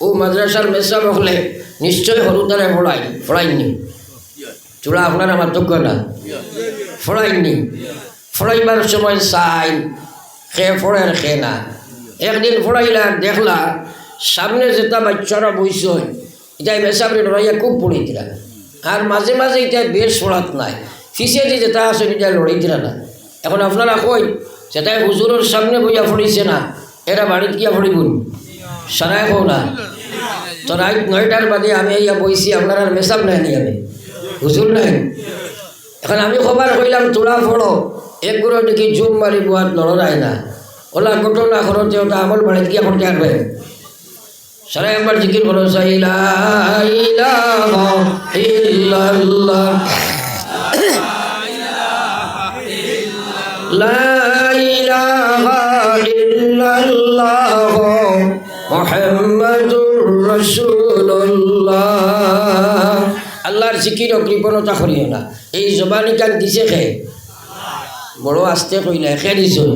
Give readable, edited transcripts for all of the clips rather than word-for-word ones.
ও মাদ্রাসার মেসাব হলে নিশ্চয় হরুতারে ফড়াইনি চূড়া আপনার আমার যোগ্য না ফড়াইনি ফড়াইবার সময় চাই খে ফড়ের খে না একদিন ফড়াইলা দেখলা সামনে যেটা বাচ্চারা বইস এটা মেসাবরে লড়াইয়া খুব পড়েছিলা আর মাঝে মাঝে এটা বেশ পড়াত নাই ফিসে যেটা আছে এটা লড়াইছিলা না এখন আপনারা কই সেটাই হুজুরের সামনে বইয়া পড়িছে না এরা বাড়িতে গিয়া পড়িবুন সারাই কো না তো রাত 9টার বাদে আমি ইয়া বইছি আপনারা মেসাব নাই নি আমি হুজুর নাই এখন আমি খবর কইলাম তোরা পড়ো এক গুলো দেখি জুম মারি বুয়াত লড়াই না ওলা ঘটনা করতে ওটা আমল বাড়িতে গিয়া করতে আসবে সারাই একবার জিকির করো লা ইলাহা ইল্লাল্লাহ লা ইলাহা ইল্লাল্লাহ মুহাম্মাদুর রাসূলুল্লাহ আল্লাহর জিকির কৃপণতা করিও না এই জবানি কান দিছে খে বড় আস্তে কইলা খে দিছো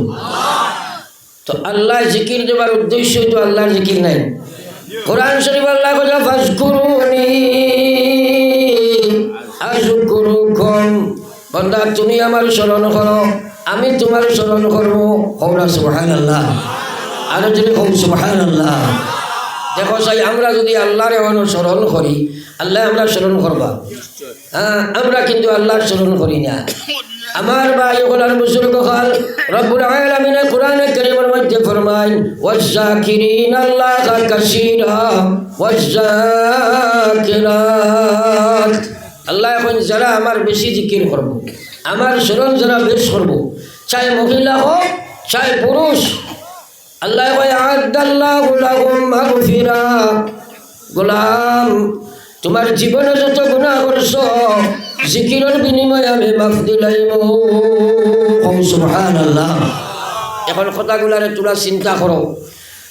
তো আল্লাহ জিকির দেবার উদ্দেশ্য তো আল্লাহর জিকির নাই কোরআন শরীফ আল্লাহ কইলা ফাজকুরুনি আযকুরুকুম বান্দা তুমি আমার স্মরণ করো আমি তোমার স্মরণ করব কওলা সুবহানাল্লাহ আর যদি কও সুবহানাল্লাহ দেখো সাই আমরা যদি আল্লাহর স্মরণ করি আল্লাহ আমরা স্মরণ করবা হ্যাঁ আমরা কিন্তু আল্লাহর স্মরণ করি না আমার ভাই ওগুলার বুজুর্গ হল রব্বুল আলামিন কোরআনে কারীমের মধ্যে ফরমায় ওয়াযাকিরিনাল্লাহা কাসীরা ওয়াযাকিরাত আল্লাহ এখন যারা আমার বেশি জিকির করব আমার স্মরণ যারা বেশ করব চাই মহিলা হোক চাই পুরুষ আল্লাহ আ'আদাল্লাহু লাহুম মাগফিরা গোলাম তোমার জীবনে যত গুনাহ করছো জিকিরের বিনিময়ে আমি মাফ দিলাইম সুবহানাল্লাহ এখন কথাগুলারে তোরা চিন্তা করো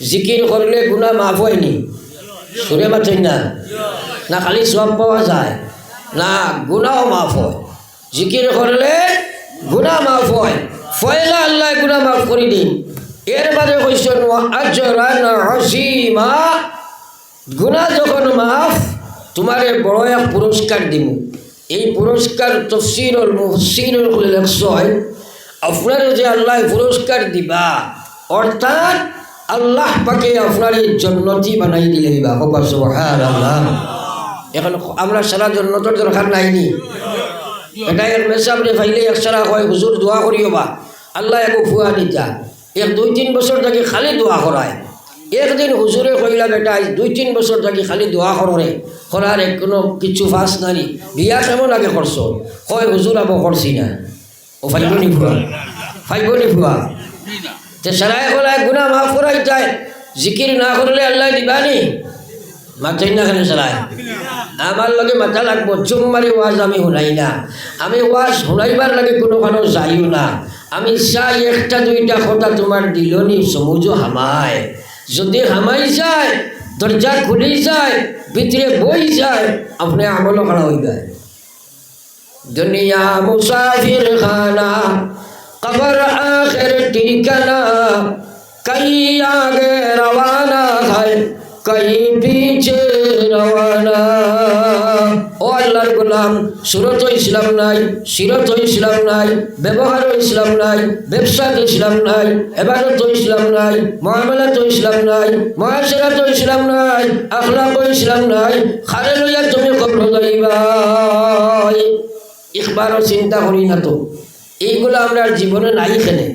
জিকির করলে গুনাহ মাফ হয়নি সুরে মাথেন না খালি সওয়াব পাওয়া যায় না গুনাহও মাফ হয় জিকির করলে গুনাহ মাফ হয় ফয়লা আল্লাহ গুনাহ মাফ করে দিন এর বাদে কইছেন আজরান আসীমা গুনাহ যখন মাফ তোমারে বড় এক পুরস্কার দিব এই পুরস্কার তাফসীরুল মুফাসসিরুল লেখছয় আপনার যে আল্লাহ পুরস্কার দিবা অর্থাৎ আল্লাহ পাকে আপনার জান্নাতি বানাই দিলে দিবা সুবহানাল্লাহ এখন আমরা সারা জান্নাতের দরকার নাইনি এটা এর মেসাবরে ফাইলে একসারা হয় হুজুর দোয়া করিও বা আল্লাহ এক ফুয়া নিতা এক 2-3 বছর থেকে খালি দোয়া করায় একদিন হুজুরে কইলা বেটা 2-3 বছর থেকে খালি দোয়া করে করার কোনো কিছু ফাঁস নারী বিয়া কেমন আগে করছো কয় হুজুর আবো করছি না ও ফাইবনি ফুয়া তে সারায় গলায় গুনাহ মাফ করাই যায় জিকির না করলে আল্লাহ দিবানি মাথাই না কেন সারায় আমার লগে মাথা লাগবো চুম্মারি ওয়াজ আমি শুনাই না আমি ওয়াজ শুনাইবার লাগে কোনো যাইও না আমি চাই 1-2টা কথা তোমার দিলনি সমুজো হামায় যদি হামাই যায় দরজা খুলে যায় ভিতরে বই যায় আপনি আমল করা হয়ে যায় দুনিয়া মুসাফির খানা কবর আখির ঠিকানা কই আগে রওয়ানা হয় কই পিছে রওয়ানা ও আল্লাহর গোলাম সুরত ইসলাম নাই সিরত ইসলাম নাই ব্যবহার ইসলাম নাই ব্যবসা ইসলাম নাই ইবাদত ইসলাম নাই মুআমালাত ইসলাম নাই মুআশারাত ইসলাম নাই আখলাক ইসলাম নাই খারে লইয়া তুমি কবর যাইবা ইখবারও চিন্তা করি না তো এইগুলো আমরা জীবনে নাই খেলে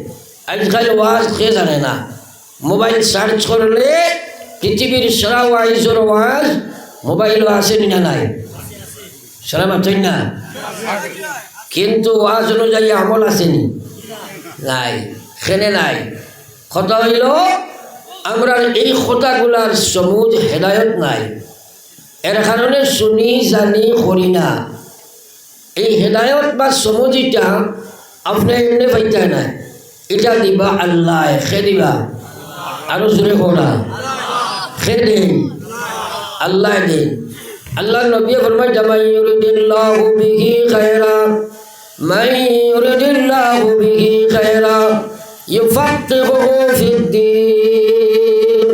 আজকাল ওয়াজ কে জানে না মোবাইল সার্চ করলে পৃথিবীর সারা ওয়াইজের ওয়াজ মোবাইল আসেনি না নাই সারা মাত্রই না কিন্তু ওয়াজ অনুযায়ী আমল আসেনি নাই খেলে নাই কথা হইল আমরা এই কথাগুলার সমুজ হেদায়ত নাই এর কারণে শুনি জানি করি না এই হেদায়ত বা সমুজিটা আপনি এমনি পাইতে না এটা দিবা আল্লাহ খে দিবা আরো জোরে করা খে দিন আল্লাহ দিন আল্লাহ নবী ফরমায় জামাই ইউরিদিল্লাহু বিহি খায়রা মান ইউরিদিল্লাহু বিহি খায়রা ইউফাক্কিহুহু ফিদ্দীন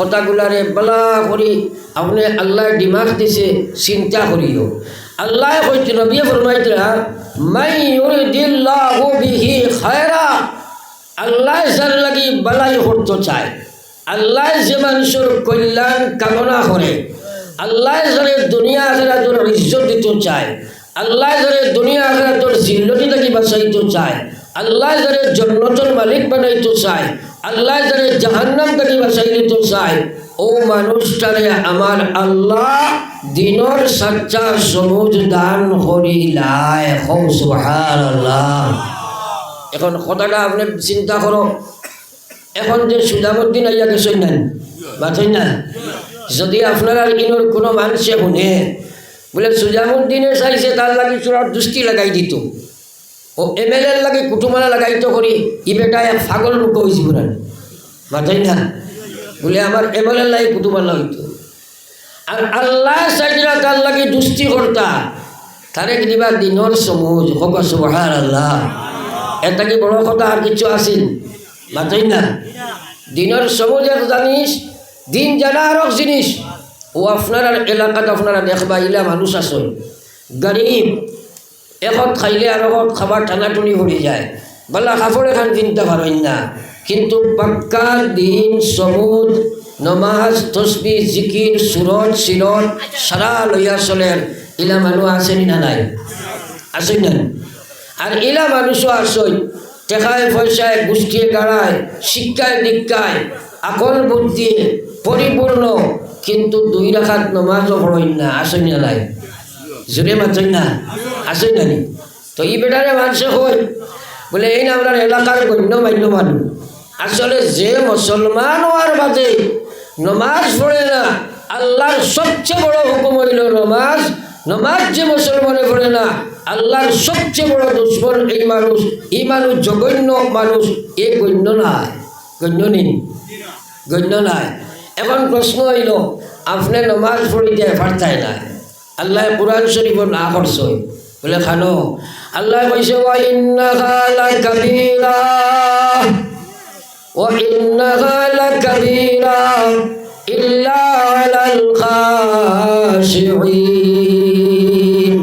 কথাগুলারে বলা করি আপনি আল্লাহ ডিমান্ড দিছে চিন্তা করিও আল্লাহ কইতে নবী ফরমাইতরা মাই ইউরিদিল্লাহু বিহি খায়রা আল্লাহ যার লাগি বালাই করতে চায় আল্লাহ যে মানুষের কল্যাণ কামনা করে আল্লাহ যারে দুনিয়া আখিরাতের ইজ্জত দিতে চায় আল্লাহ যারে দুনিয়া আখিরাতের জিল্লতি থেকে বাঁচাইতে চায় আল্লাহ যারে জান্নাতের মালিক বানাইতে চায় আল্লাহ যারে জাহান্নাম থেকে বাঁচাই দিতে চায় ও মানুষটারে আমার আল্লাহ দিনের সচ্চা সবুজ দান করিলায় সুবহানাল্লাহ। এখন কথাটা আপনি চিন্তা করো এখন যে সুজামুদ্দিন আইয়া গেছেন না বাঁচেন না যদি আপনারা ইনোর কোনো মানুষে শুনে বলে সুজামুদ্দিনে চাইছে তার লাগে চূড়ার দৃষ্টি লাগাই দিত ও এমএলএর লাগে কুটুমালা লাগাইতো করি ই বেটা এক ফাগল মুখ হয়েছি বলেন বাঁচেন না বলে আমার এমএলএর লাগে কুটুমালা লাগাইতো আর আল্লাহ চাইরা তার লাগে দুষ্টি কর্তা তারে দিবা দিনের সমুজ হোক সুবহানাল্লাহ। এটা কি বড় কথা আর কিছু আসেন বাঁচেন না দিনের সমুজ এক জানিস দিন জানা আর জিনিস ও আপনার এলাকাত আপনারা দেখবা ইলা মানুষ আসল গরিব এখন খাইলে আর খাবার টানাটুনি হয়ে যায় বলা কাপড় এখান কিনতে পারেন না কিন্তু পাক্কা দিন সমুদ নমাজ তসবি জিকির সুরত সিরত সারা লইয়া চলেন ইলা মানুষ আসেনি না নাই আসেন না আর ইলা মানুষও আসই টেকায় পয়সায় গোষ্ঠীয়ে গাড়ায় শিক্ষায় দীক্ষায় আকল বুদ্ধি পরিপূর্ণ কিন্তু দুই রাখাত নমাজও পড়েন না আসেন না নাই জোরে মাতেন না আসেন না তো এই বেটারে মানুষে হয় বলে এই না আপনার এলাকার গণ্যমান্য মানুষ আসলে যে মুসলমান হওয়ার বাদে নমাজ পড়ে না আল্লাহর সবচেয়ে বড় হুকুম হইল নমাজ নমাজ যে মুসলমানে পড়ে না আল্লাহর সবচেয়ে বড় দুশ্মন এই মানুষ জঘন্য মানুষ এ গণ্য নাই গণ্য নেই গণ্য নাই। এখন প্রশ্ন হইল আপনি নমাজ পড়িতে পারতাই না আল্লাহ কুরআন শরীফ না করছে বলে খানো আল্লাহ কইছে ওয়া ইন্নাহা লাকাবীরা ওয়া ইন্নাহা লাকাবীরা ইল্লা আলাল খাশিঈন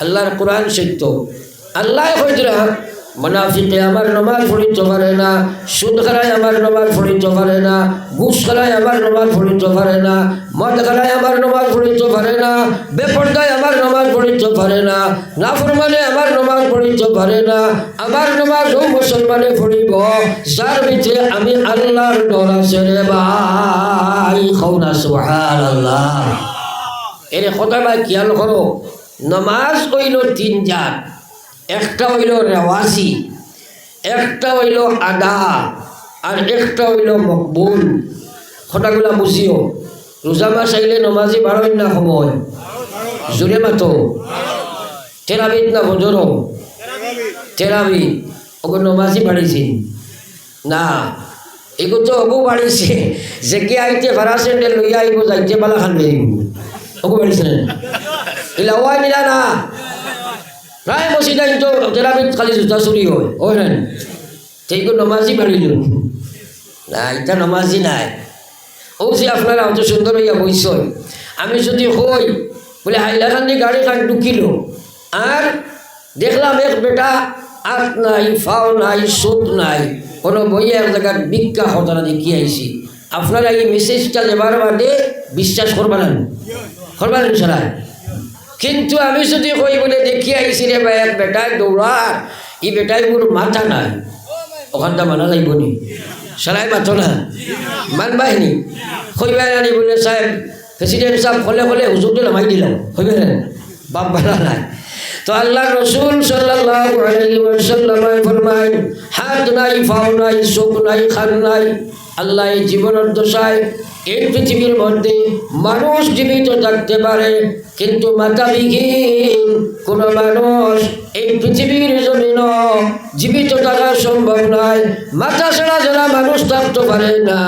আল্লাহর কুরআন সত্য আল্লাহ কইরা মুনাফিকে আমার নমাজ পড়িতে পারে না সুদ খায় আমার নমাজ পড়িতে পারে না ঘুষ খায় আমার নমাজ পড়িতে পারে না মদ খায় আমার নমাজ পড়িতে পারে না বেপরদায় আমার নমাজ পড়িতে পারে না নাফরমানে আমার নমাজ পড়িতে পারে না আমার নমাজ ও মুসলমানে পড়িব যার ভিতরে আমি আল্লাহর ডর আছে রে ভাই খাওনা সুবহানাল্লাহ। এর কথা ভাই খেয়াল করো নমাজ হইল তিন জাত একটা হইল রেওয়াজি একটা হইল আদা আর একটা হইল মকবুল কথাগুলা বুঝিও রোজা মাস আইলে নমাজি বারোই না সময় জোরে মাতো তেরাবিদ না বজর তেরাবিদ ওকে নমাজি বাড়িছি না এগুলো তো অগু বাড়িছে যে কে আইতে ভাড়া স্যান্ডেল লইয়া আইব যাইতে পালা খান বেরিব অগু বাড়িছে এলা ওয়াই নিলা না প্রায় মসজিদে কিন্তু তেরাবিদ খালি জুতা চুরি হয় ওই না সেইগুলো নমাজি বাড়িল না এটা নমাজি নাই ও যে আপনারা অত সুন্দর হইয়া বইস আমি যদি হই বলে হাইলাকান্দি গাড়ি খান ঢুকিল আর দেখলাম এক বেটা আত নাই ফাও নাই সুদ নাই কোনো বইয়ে এক জায়গার ভিক্ষা ঘটনা দেখিয়ে আইসি আপনারা এই মেসেজটা দেবার বাদে বিশ্বাস করবেন সারা কিন্তু আমি যদি কই বলে দেখিয়ে আইসি রে ভাই এক বেটায় দৌড়ার এই বেটায় ওর মাথা নাই ওখানটা মানা যাইব নি সারাই মাথো না মানবাহিনী কইবাই আনি বলে সাহেব প্রেসিডেন্ট সাহেব হলে হলে হুজুরকে নামাই দিলাম হইবে না বাপ বালা নাই তো আল্লাহ রসুল সাল্লাল্লাহু আলাইহি ওয়াসাল্লাম ফরমায় হাত নাই ফাও নাই চোখ নাই খান নাই আল্লাহ এই জীবনের দশায় এই পৃথিবীর মধ্যে মানুষ জীবিত থাকতে পারে কিন্তু মাথাবিহীন কোনো মানুষ এই পৃথিবীর জমিন জীবিত থাকা সম্ভব নয় মাথা ছাড়া যারা মানুষ থাকতে পারে না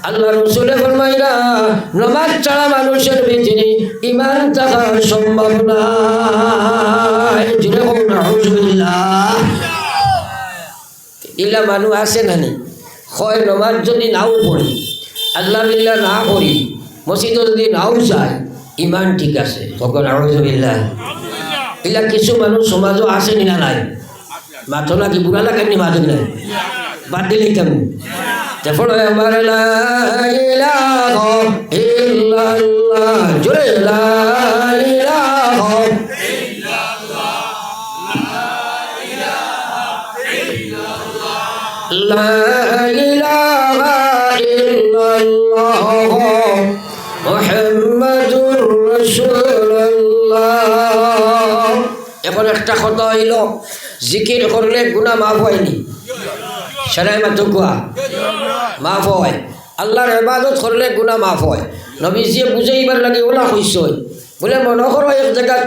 আল্লাহ রসুলে ফরমাইরা নমাজ ছাড়া মানুষের ভিতরে ঈমান থাকা সম্ভব নয় যেরকম নাউজুবিল্লাহ ইলা মানুষ আছে না নি হয় নমাজ যদি নাও পড়ি আল্লাহ বিল্লাহ না করি মসজিদে যদি নাও যায় ইমান ঠিক আছে তখন আউযুবিল্লাহ এলা কিছু মানুষ সমাজও আছে না নাই মাথো নাকি বুড়া লাগেনি মাথো নাই বাদ দিলেই কেমন তারপর আমার লা ইলাহা ইল্লাল্লাহ জোরে লা ইলাহা লা ইলাহা ইল্লাল্লাহ মুহাম্মাদুর রাসূলুল্লাহ। এখন একটা কথা হইল জিকির করলে গুনাহ মাফ হয়নি সেটাই মাত্র কোয়া মাফ হয়। আল্লাহর ইবাদত করলে গুনাহ মাফ হয়। নবীজিয়ে বুঝাইবার লাগে ওলা কইছ বলে মনে করো এক জায়গাত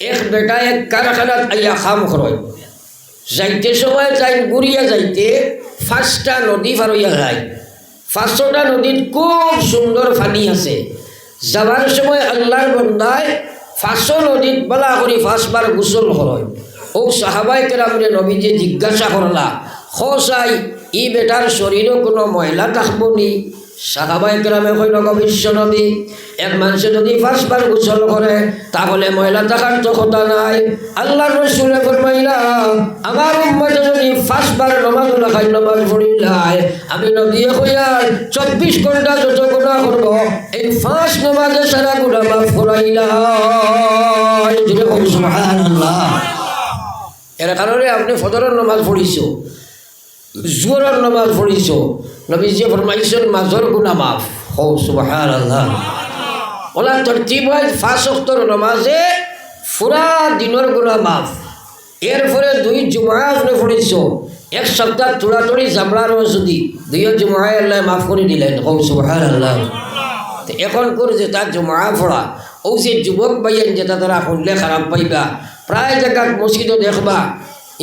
এক বেটা এক কারখানাত আইয়া খাম করয় যাইতে সময় যাই গুড়িয়া যাইতে 5টা নদী পার হইয়া যায়। 5টা নদীত খুব সুন্দর পানি আছে। যাবার সময় আল্লাহর বন্দায় 5 নদীত বলা করি 5 বার গোসল করয়। ও সাহাবায়ে কেরামরে নবীজি জিজ্ঞাসা করলা খোসাই ই বেটার শরীরও কোনো ময়লা থাকবো নি? সাহাবায়ে কেরামে কইল বিশ্ব নবী এক মানুষে যদি 5 বার গোসল করে তাহলে ময়লা থাকার তো কথা নাই। আল্লাহর রাসূলে ফরমাইলা আমার উম্মতে যদি 5 বার নামাজ লাগাই নামাজ পড়িলাই আমি নবী কইয়ার 24 ঘন্টা যত গুনাহ করব এই 5 নামাজে সারা গুনাহ মাফ করাইলাই। জোরে বল সুবহানাল্লাহ। এর কারণে আপনি ফজরের নামাজ পড়িছো জোহরের নামাজ পড়িছো নবীজি ফরমাইছেন মাজর গুনাহ মাফ হো সুবহানাল্লাহ। ওলা তরতিব হয় 5 ওয়াক্তের নামাজে পুরা দিনের গুনাহ মাফ। এরপরে 2 জুমা আপনি পড়িছো এক সপ্তাহ তোড়াতড়ি জামলারও যদি 2 জুমায় আল্লাহ মাফ করে দিলেন হো সুবহানাল্লাহ। তো এখন করে যে তার জুমা পড়া ও যে যুবক ভাইয়ের যেটা তারা শুনলে খারাপ পাইবা প্রায় জায়গাত মসজিদও দেখবা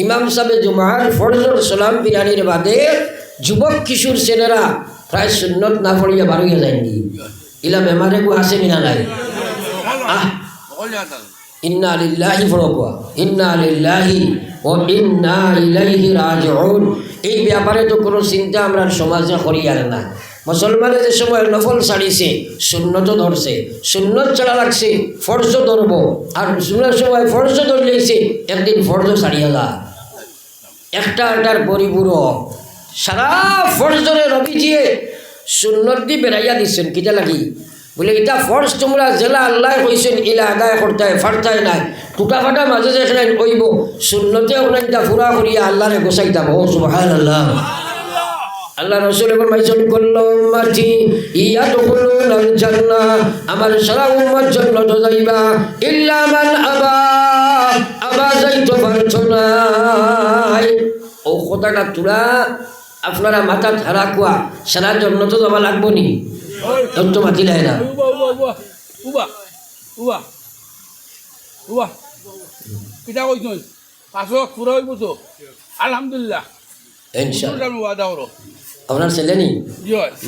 ইমাম সাহেব জুমার ফরজর সালাম বিরানির বাদে যুবক কিশোর ছেলেরা প্রায় সুন্নত না পড়িয়া বার হইয়া যায়নি। ইলা বেমারে গো আছে না নাই? ইন্না লিল্লাহি ফরকওয়া ইন্না লিল্লাহি ওয়া ইন্না ইলাইহি রাজিউন। এই ব্যাপারে তো কোনো চিন্তা আমরা সমাজে করি আর না। মুসলমানে যে সময় নফল ছাড়িছে সুন্নত ধরছে, সুন্নত ছাড়া লাগছে ফরজ ধরব আর সুন্নত সময় ফরজ ধরলেছে একদিন ফরজ ছাড়িয়া যা একটা আটার পরিপূরক সারা ফরজরে নবীজিয়ে সুন্নত দি বেড়াইয়া দিচ্ছেন কিটা লাগি বলে এটা ফরজ তোমরা জেলা আল্লাহ কইছেন ইলা আদায় করতে হয় ফার্তায় নাই টুটা ফাটা মাঝে যেখানে কইব সুন্নতে ওনাইটা পুরা করিয়া আল্লাহরে গোসাইতাম ও সুবহানাল্লাহ। আল্লাহ রাসূল ফরমাইছেন কুল্লু উম্মতি ইয়াদখুলুনাল জান্নাহ আমার সারা উম্মত জান্নাতে যাইবা ইল্লা মান আবা যাইতে পারছো না। ও কথাটা তোরা আপনারা মাথা ধারা কোয়া সারা জান্নাতে যাওয়া লাগবো নি? তো মাতিলাই না কিটা কইছুন 5 ওয়াক্ত পুরা হইব তো আলহামদুলিল্লাহ ইনশাআল্লাহ। আপনার ছেলে নি?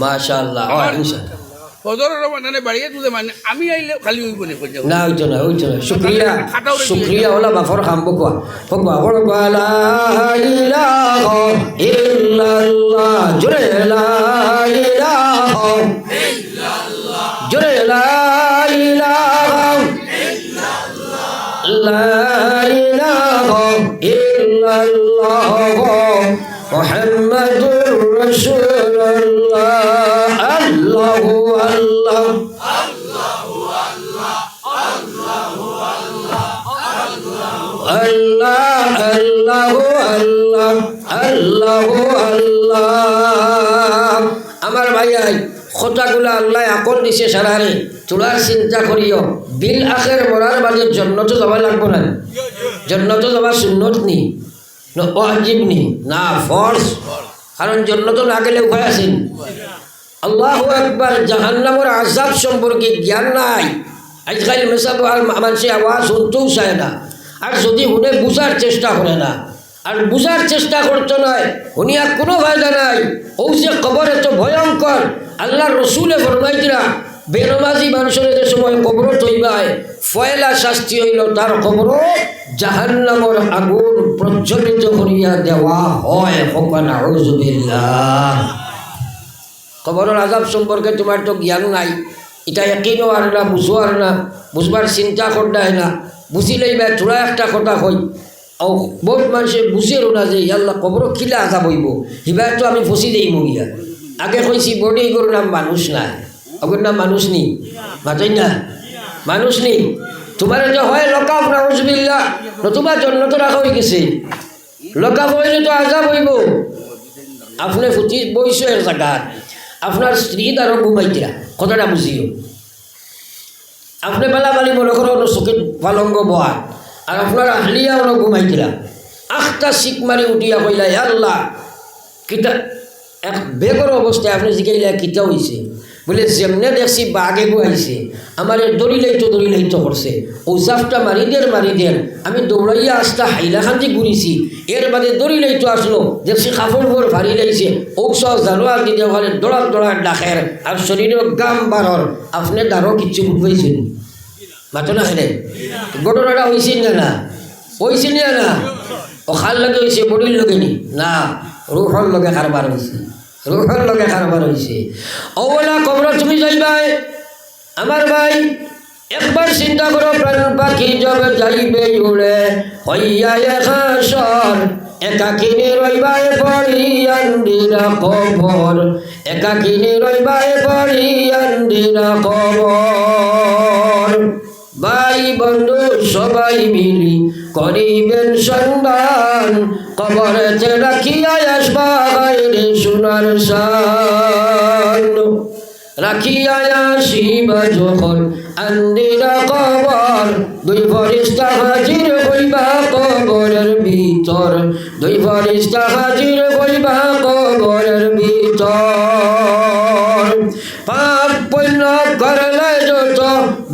মাশাআল্লাহ ইনশাআল্লাহ। ফজরের মানে বাড়িয়ে তুলে মানে আমি আইলে খালি হইব না হইতো না শুক্রিয়া ওলা বাফর খাম বকুয়া বকুয়া বকুয়া লা ইলাহা ইল্লাল্লাহ জোরে লা ইলাহা ইল্লাল্লাহ জোরে লা ইলাহা ইল্লাল্লাহ লা ইলাহা ইল্লাল্লাহ মুহাম্মাদুর রাসূলুল্লাহ। আল্লাহু আল্লাহ আল্লাহু আল্লাহ আল্লাহু আল্লাহ আল্লাহু আল্লাহ আল্লাহু আল্লাহ। আমার ভাই কথাগুলো আল্লাহ আকল দিছে সারারে তোরা চিন্তা করিও বিল আখের মরার বাদে জান্নাতে যাওয়া লাগবো না? জান্নাতে যাওয়া সুন্নত নি ওয়াজিব নি না ফরজ? কারণ জান্নাতে না গেলে উপায় আছে? আল্লাহু আকবার। জাহান্নামের আযাব সম্পর্কে জ্ঞান নাই আজকাল মেসাব আর মানুষে আওয়াজ শুনতেও চায় না আর যদি শুনে বুঝার চেষ্টা করে না আর বুঝার চেষ্টা করতে নয় উনি আর কোনো ফায়দা নাই। ও যে কবর এত ভয়ঙ্কর আল্লাহর রসুলে ফরমাইছিলা বেনমাজি মানুষের যে সময় কবর তৈবায় ফয়লা শাস্তি হইল তার কবর জাহান্নামের আগুন প্রজ্বলিত করিয়া দেওয়া হয়। নাউযুবিল্লাহ। কবরের আজাব সম্পর্কে তোমার তো জ্ঞান নাই, এটা একইনও আর না, বুঝো আর না, বুঝবার চিন্তা করতে না, বুঝিলেই বা থোড়া একটা কথা কই ও বহুত মানুষে বুঝেরও না যে আল্লাহ কবর খিলা আজাব হইব, হিবার তো আমি ফসি দেই মহিয়া। আগে কইছি বডি এগুলোর নাম মানুষ নাই, ওগুলোর নাম মানুষ নি, মাতই না মানুষ নি। তোমার যে হয় লকাফ নাউজুবিল্লাহ, নতুবা জন্য তো রাখা হয়ে গেছে, লকাফ হইলে তো আজাব হইব। আপনি ফুটি বইছ এক জায়গা, আপনার স্ত্রী তারও ঘুমাইতিরা, কথাটা বুঝিও। আপনি বেলাবালি মনে করো চোখের পালঙ্গ বহা, আর আপনার আহলিয়া ওরা ঘুমাইতিরা, আখটা শিক মারি উঠিয়া কইলা আল্লাহ কিতা, এক বেগর অবস্থায় আপনি জিকাইলা কিতা হয়েছে, বলে যেমনে দেখছি বাঘে গুয়াইছে, আমার দড়িলাইতো করছে, ঔজাফটা মারি দেন, আমি দৌড়াইয়া আসতা হাইলাখান্তি ঘুরিছি, এর বাদে দড়িলাইতো আসলো, দেখছি কাপড় ভোর ভারী লাগছে, ঔষ জানোয়ার দিতে ওখানে দৌড়ার ডাকের, আর শরীরের গাম বাড়র, আপনি দারও কিচ্ছু বুঝবাইছেন মাতো না হেনে। ঘটনাটা হয়েছিল না হয়েছিল না, ও খাল লগে হয়েছে বডির লগে নি না, রুহর লগে কারবার হয়েছে, রুহর লগে কারবার হয়েছে। ওলা কবর তুমি যাইবাই আমার ভাই, একবার চিন্তা করো প্রাণ পাখি জবে যাইবে উড়ে হইয়া একাশর, একাকিনী রইবাই পড়ি আন্দিরা কবর, একাকিনী রইবাই পড়ি আন্দিরা কবর। ভাই বন্ধু সবাই মিলি করিবেন সন্ধান, কবরেতে রাখিয়া আসবা গাইরে সোনার শান, রাখিয়া আসিবা যখন আন্দিরা কবর, দুই ফরিস্তা হাজির হইবা কবরের ভিতর, দুই ফরিস্তা হাজির হইবা কবরের ভিতর। পাপ পুণ্য করলে যত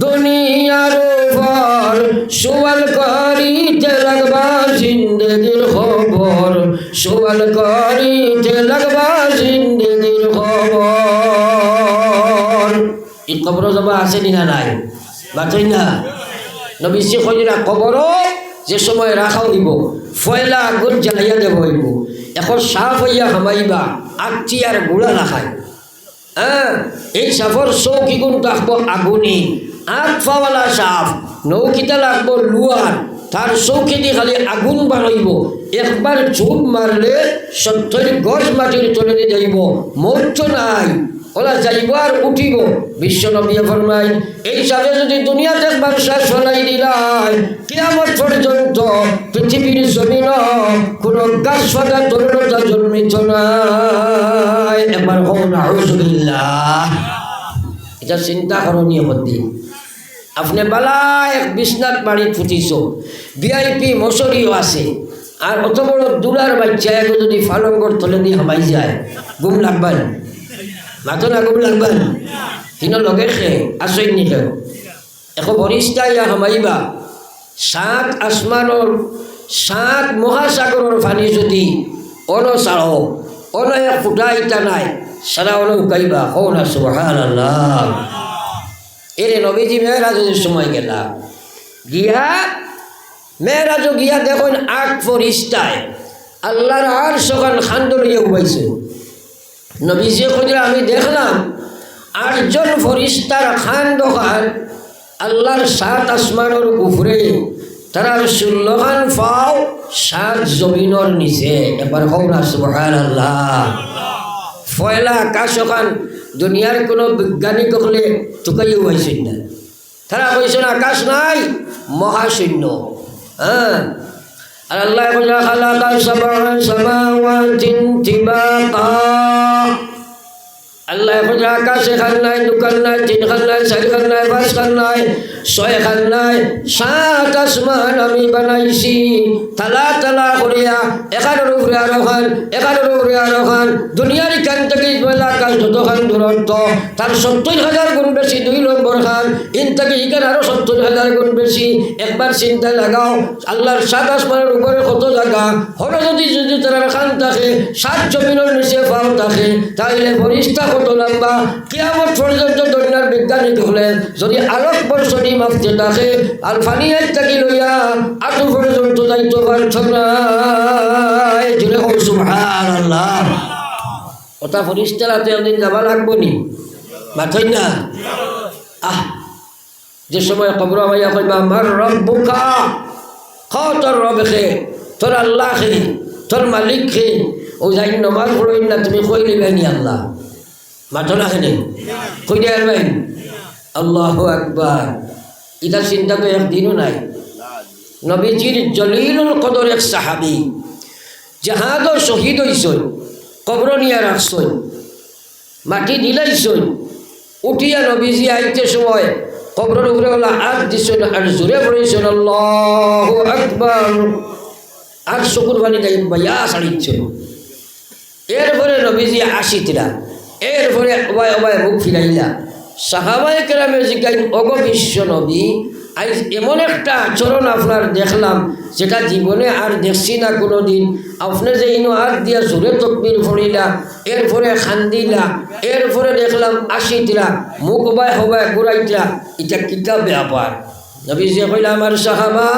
দুনিয়ার উপর, সুয়াল করিতে লাগবা জিন্দগির খবর, সুয়াল করিতে লাগবা জিন্দগির খবর। এই কবর যাবা আছে না নাই বাতই না, নবীজি কইরা কবর যে সময় রাখা হইব ফয়লা আগুন জ্বালাইয়া দেব হইব, এখন সাফ হইয়া হামাইবা, আটটি আর গুড়া রাখায়। হ্যাঁ, এই সাফর চৌকি গুণ রাখবো আগুনি, আট ফাওয়ালা সাফ, নৌকিটা লাগবো লুয়ার, তার চৌকি দিয়ে খালি আগুন বাড়াইব, একবার চুপ মারলে 70 গজ মাটির তলে যাইব, মরছ নাই, ওলা যাইব আর উঠিব। বিশ্ব নবী ফরমাই এই সাথে যদি দুনিয়াতে একবার শেষ ফলাই দিলাই, কিয়ামত পর্যন্ত পৃথিবীর জমিন কোনো গাছ ফাঁকা তরুণতা জন্মিত নাই। একবার হোক নাউজুবিল্লাহ। এটা চিন্তা করণীয় হতি, আপনি বালা এক বিছনাত বাড়ি ফুটিছ, VIP মশারিও আছে, আর অত বড় দুলার বাচ্চা এখন যদি ফালঙ্গর তলে দিয়ে হামাই যায়, ঘুম লাগবেন মাতো না, ঘুম লাগবেন হিন লগে খে আসই নিখে এখন বরিষ্ঠা ইয়া হামাইবা, 7 আসমানোর 7 মহাসাগরের পানি যদি অন চাড়ো, অন এক ফুটা ইটা নাই, সারা অন উকাইবা, হো না সুবহানাল্লাহ। এরে নবীজি মেয়েরাজের সময় গেলা গিয়া, মেয়েরাজও গিয়া দেখুন 8 ফরিস্তায় আল্লাহর আর সকাল খান্দ লইয়া উবাইছে। নবীজি কইরা আমি দেখলাম 8 জন ফরিস্তার খান্দ খান আল্লাহর 7 আসমানের উপরে, তারা 16 খান পাও 7 জমিনের নিচে। একবার হোক না সুবহানাল্লাহ। ফয়লা আকাশ খান দুনিয়ার কোনো বৈজ্ঞানিক হলে চুকাইও হয়েছেন না, তারা কইছেন আকাশ নাই, মহাশূন্য। হ্যাঁ, আর আল্লাহ খালাকা সাবআ সামাওয়াতিন তিবাকা, আল্লাহ আকাশ এখান নাই, 2 খান নাই, 3 খান নাই, 4 খান নাই, 5 খান নাই, 6 খান নাই, 7 আসমান আমি বানাইছি তালা তালা করিয়া, এখানের উপরে আরো খান, এখানের উপরে আরো খান। দুনিয়ার খান থেকে আকাশ যত খান দূরত্ব, তার 70,000 গুণ বেশি 2 নম্বর খান, ইন থেকে ইখান আরো 70,000 গুণ বেশি। একবার চিন্তা লাগাও আল্লাহর 7 আসমানের উপরে কত জায়গা হলো, যদি তারা খান থাকে, 7 জমিনের নিচে পাও থাকে, তাইলে ফরিস্তা কত লম্বা। কিয়ামত পর্যন্ত দুনিয়ার বিজ্ঞানিক হলে যদি আলোক বর্ষণী মাপতে থাকে, আর ফানিয়ার থাকি লইয়া আটু পর্যন্ত যাইতে পারছ না। সুবহানাল্লাহ। ওটা ফরিস্তারা তো একদিন যাবা লাগবো নি মাথই না যে সময় কবর ভাইয়া কইবা আমার রব্বুকা খ তোর রব খে তোর আল্লাহ খে তোর মালিক খে ও যাই নমাজ পড়ই না তুমি কই লিবাইনি আল্লাহ মাথো না খেনে কই দেয়ার ভাই আল্লাহ আকবার এটা চিন্তা তো একদিনও নাই নবীজির জলিলুল কদর এক সাহাবি জাহাদ শহীদ হইসই কবর নিয়ে রাখছই মাটি দিলাইছই উঠিয়া নবীজি আইতে সময় কবরের উপরে হলো হাত দিছই আর জোরে পড়েছেন আল্লাহু আকবার আর চকুর পানি গাই বাইয়া ছাড়িচ্ছ এরপরে নবীজি আসিতরা এরপরে অবায় অবায় মুখ ফিরাইলা সাহাবায়ে কেরামে জিজ্ঞাসা অগ বিশ্ব নবী আজ এমন একটা আচরণ আপনার দেখলাম যেটা জীবনে আর দেখছি না কোনো দিন আপনি যে ইনো হাত দিয়া জোরে তকবির পড়িলা এরপরে খান্দিলা এরপরে দেখলাম আসিতরা মুখ বায় হবায় ঘুরাইতরা এটা কিতাব ব্যাপার নবীজি কইলা আমার সাহাবা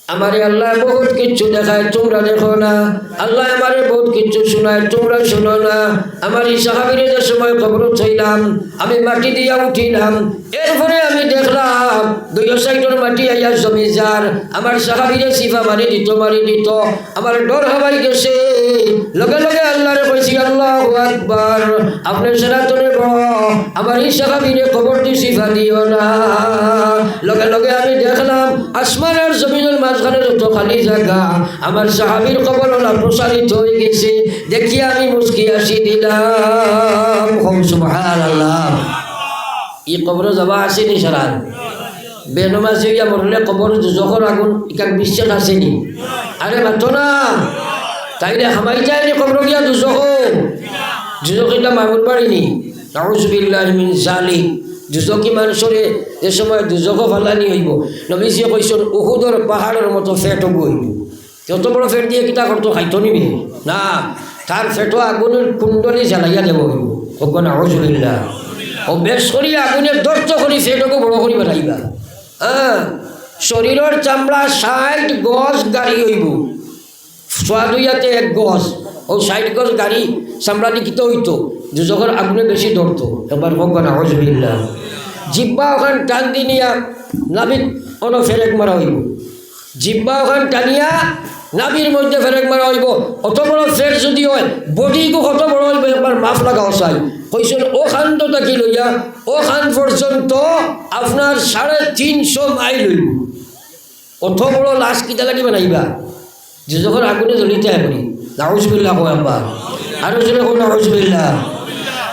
আমারে আল্লাহ বহুত কিছু দেখায় তোমরা দেখো না আল্লাহ আমারে বহুত কিছু শোনায় তোমরা শোনো না আমার এই সাহাবীরে যে সময় কবর থইলাম আমি মাটি দিয়া উঠিলাম এরপরে আমি দেখলাম দুই সাইডের মাটি আইয়া জমি যার আমার সাহাবীরে সিফা মারি দিত আমার ডর হবাই গেছে লগে লগে আল্লাহরে কইছি আল্লাহু আকবার আপনি সারাতনে আমার এই সাহাবীরে কবর দি সিফা দিও না লগে লগে আমি দেখলাম আসমান আর জমিনের মাঝখানে যত খালি জায়গা আমার সাহাবীর কবর প্রসারিত হয়ে গেছে দেখি আমি মুস্কি আসি দিলাম সুবহানাল্লাহ এই কবর যাবা আসেনি সারান বেনমাজি হইয়া মরলে কবর যখন আগুন ইকান বিশ্বাস আসেনি আরে মাতো না তাইলে হামাই যায়নি কবর গিয়া দুজক এটা মামুল বাড়িনি নাউজুবিল্লাহি মিন যালিক দুজকি মানুষরে যে সময় দুজক ফালানি হইব নবীজিয়ে কইছেন উহুদর পাহাড়ের মতো ফেট হইব যত বড় ফেট দিয়ে কিতা করতো খাইতো নিবি না তার ফেটো আগুনের কুণ্ডলি জ্বালাইয়া দেব হইব ওকে নাউজুবিল্লাহ ও বেশ করি আগুনের দর্জ করি ফেটকে বড় করি বেড়াইবা শরীরের চামড়া 60 গজ গাড়ি হইব সোয়াদুইয়াতে 1 গজ ও 60 গজ গাড়ি চামড়া নিকিত হইতো যখন আগুনে বেশি ধরতো একবার ভগবান আউযুবিল্লাহ জিব্বা ওখান টান দিনিয়া নাবির কোনো ফেরেক মারা হইব জিব্বা ওখান টানিয়া নাবির মধ্যে ফেরেক মারা হইব অত বড় ফের যদি হয় বডিকে কত বড় হইব একবার মাফ লাগাও চাই কইছেন ও খান তো তাকি লইয়া ও খান পর্যন্ত আপনার 350 মাইল হইব অত বড় লাশ কিতা লাগি বানাইবা যে যখন আগুনে জ্বলিতে আপনি নাউজুবিল্লাহ কয় একবার আরো জোরে কোন নাউজুবিল্লাহ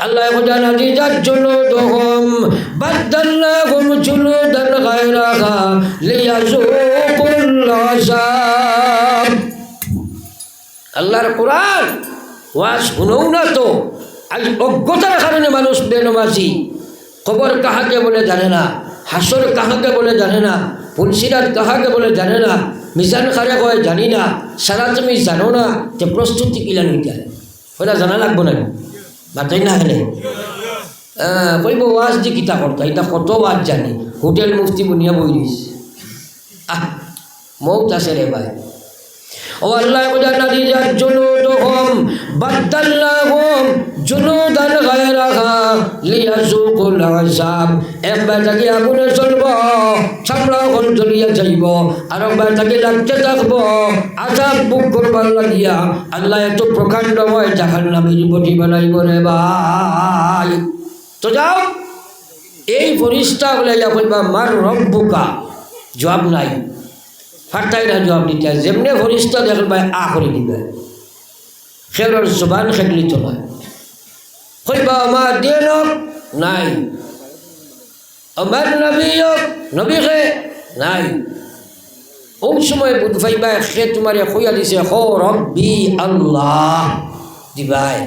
আল্লাহ খোদানা দিজাত জুলুদহুম বাদদাল্লাহুম জুলুদান গায়রাহা লিয়াযুকুল আযাব আল্লাহর কোরআন ওয়াজ শুনো না তো আজ অজ্ঞতার কারণে মানুষ বেনমাজি কবর কাহাকে বলে জানে না হাসর কাহাকে বলে জানে না পুলসিরাত কাহাকে বলে জানে না মিজান খারে কয় জানি না সারা তুমি জানো না যে প্রস্তুতি কিলা নিতে ওটা জানা লাগবো না বাতাই না হেলে কইব ওয়াজ দি কিতা করতা এটা কত ওয়াজ জানি হোটেল মুফতি বুনিয়া বই দিস মৌত আছে রে ভাই ও আল্লাহ খোদানা দিজাত জুলুদহুম বাদদাল্লাহুম জুলুদান গায়রাহা লিয়াযুকুল আযাব একবার তাকে আগুনে চলব চামড়া ওখান জ্বলিয়া যাইব আর একবার তাকে লাগতে থাকবো আযাব বুক করবার লাগিয়া আল্লাহ এত প্রকাণ্ডময় জাহান্নামের বটি বানাইব রে ভাই তো যাও এই ফরিস্তা বলে কইবা মার রব্বুকা জবাব নাই ফাটাই না জবাব দিতে যেমনি ফরিস্তা দেখল ভাই করে দিবে খেলার জবান খেলি তো নয় কইবা আমার দিনক নাই আমার নবী খে নাই ওই সময় বুধ ভাইবা খে তোমার খইয়া দিছে হো রব্বি আল্লাহ দিবাই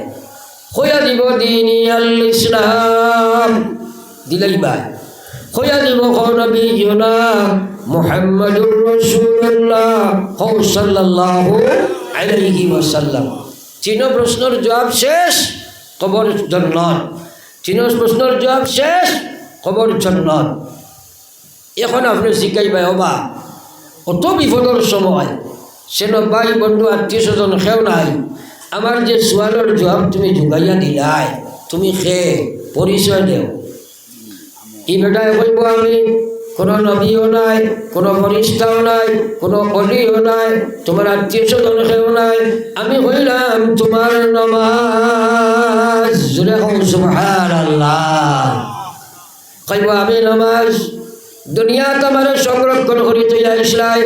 খইয়া দিব দিনী আল ইসলাম দিলাই ভাই খইয়া দিব হো নবী জনা মুহাম্মাদুর রাসূলুল্লাহ সাল্লাল্লাহু আলাইহি ওয়াসাল্লাম তিন প্রশ্নের জবাব শেষ কবর জান্নাত তিন প্রশ্নের জবাব শেষ কবর জান্নাত এখন আপনি জিজ্ঞাসা হবা অত বিপদের সময় সেন ভাই বন্ধু আত্মীয় স্বজন খেও নাই আমার যে সোয়ালের জবাব তুমি যোগাইয়া দিলাই তুমি খে পরিচয় দেও ই বেটায় কইব আমি কোনো নবীও নাই কোনো ফরিস্তাও নাই কোনো অলিও নাই তোমার আত্মীয় স্বজন কেউ নাই আমি হইলাম তোমার নমাজ জুড়ে হোক সুবহানাল্লাহ কইব আমি নমাজ দুনিয়া তোমার সংরক্ষণ করি তুই আসলাই